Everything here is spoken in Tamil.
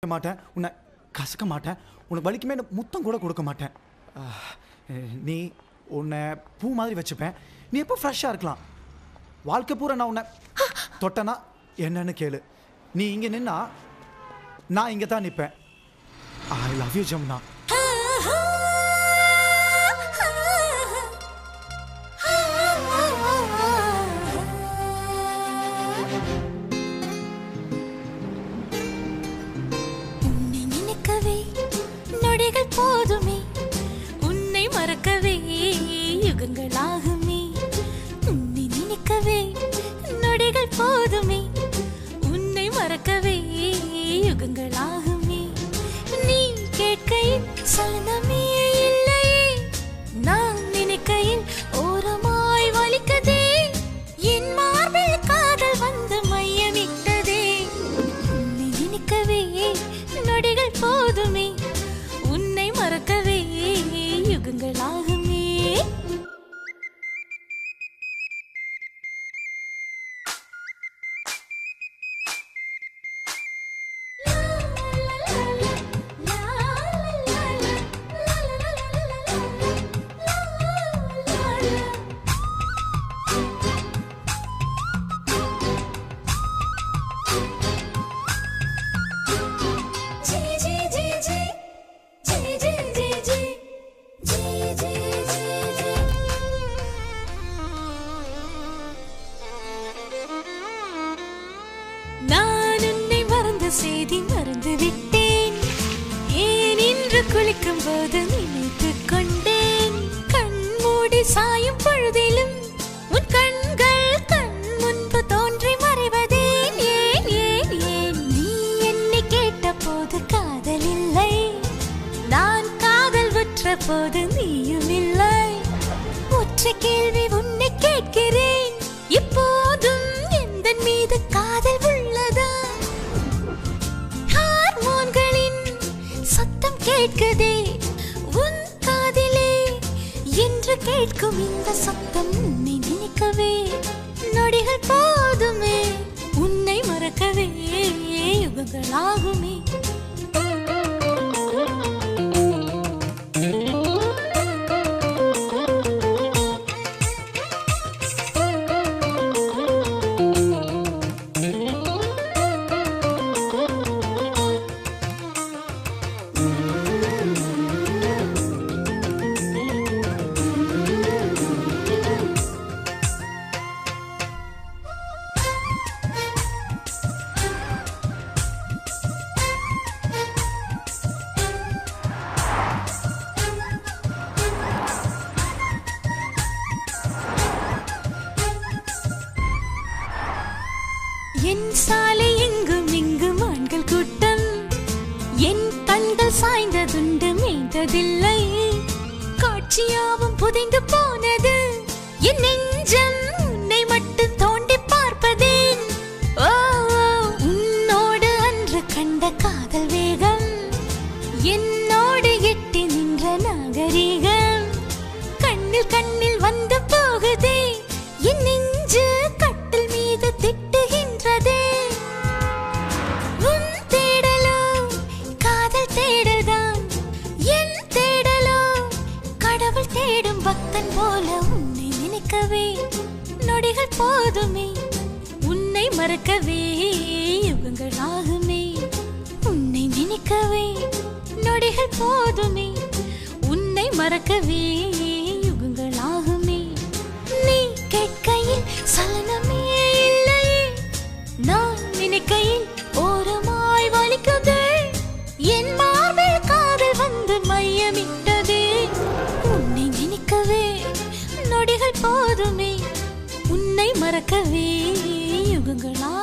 மாட்டேன், உன்னை கசக்க மாட்டேன், உனக்கு வலிக்குமே முத்தம் கூட கொடுக்க மாட்டேன். நீ உன்னை பூ மாதிரி வச்சுப்பேன். நீ எப்போ ஃப்ரெஷ்ஷாக இருக்கலாம். வாழ்க்கை பூரா நான் உன்னை தொட்டனா என்னன்னு கேளு. நீ இங்கே நின்னா நான் இங்கே தான் நிற்பேன். I love you Jamuna. போதுமே உன்னை மறக்கவே யுகங்களாகுமே. உன்னை நினைக்கவே நொடிகள் போதுமே உன்னை மறக்கவே யுகங்களாகுமே. நீ கேட்கையில் சலனமே இல்லையே, நான் நினைக்கையில் ஓரமாய் வலிக்கதே. என் மார்பில் காதல் வந்து மையமிட்டதே. உன்னை நினைக்கவே நொடிகள் போதுமே உன்னை மறக்கவே யுகங்களாகுமே. நான் உன்னை மறந்த செய்தி மறந்து விட்டேன். ஏன் இன்று குளிக்கும் போது நினைத்துக் கொண்டேன். கண் மூடி சாயும் பொழுதிலும் உன் கண்கள் கண் முன்பு தோன்றி மறைவதேன். ஏன் ஏன் ஏன் நீ என்னை கேட்ட போது காதல் இல்லை, நான் காதல் உற்ற போது நீயும் இல்லை. ஒற்றை கேள்வி உன்னை கேட்கிறேன், இப்போதும் எந்த மீது காதல் உள்ளதா? ஹார்மோன்களின் சத்தம் கேட்குதே உன் காதிலே என்று கேட்கும் இந்த சத்தம் உன்னை நினைக்கவே நொடிகள் போதுமே உன்னை மறக்கவே யுகங்களாகுமே. என் சாலை எங்கும் இங்கும் ஆண்கள் கூட்டம், என் கண்கள் சாய்ந்ததுண்டு மேய்ந்ததில்லை. காட்சியாவும் புதைந்து போனது, என் நெஞ்சம் உன்னை மட்டும் தோண்டி பார்ப்பதேன். ஓ உன்னோடு அன்று கண்ட காதல் வேகம், என்னோடு எட்டி நின்ற நாகரீகம். கண்ணில் கண்ணில் வந்து போகுதே, என் நெஞ்சு கட்டில் மீது திட்டுகின்றதே. உன் தேடலோ காதல் தேடல்தான், என் தேடலோ கடவுள் தேடும் பக்தன் போல. உன்னை நினைக்கவே நொடிகள் போதுமே உன்னை மறக்கவே யுகங்களாகுமே. உன்னை நினைக்கவே நொடிகள் போதுமே உன்னை மறக்கவே யுகங்களாகுமே. நீ கேட்கையில் சலனமே இல்லையே, நான் நினைக்கையில் ஓரமாய் வலிக்குதே. என் மார்பில் காதல் வந்து மையமிட்டதே. உன்னை நினைக்கவே நொடிகள் போதுமே உன்னை மறக்கவே யுகங்களா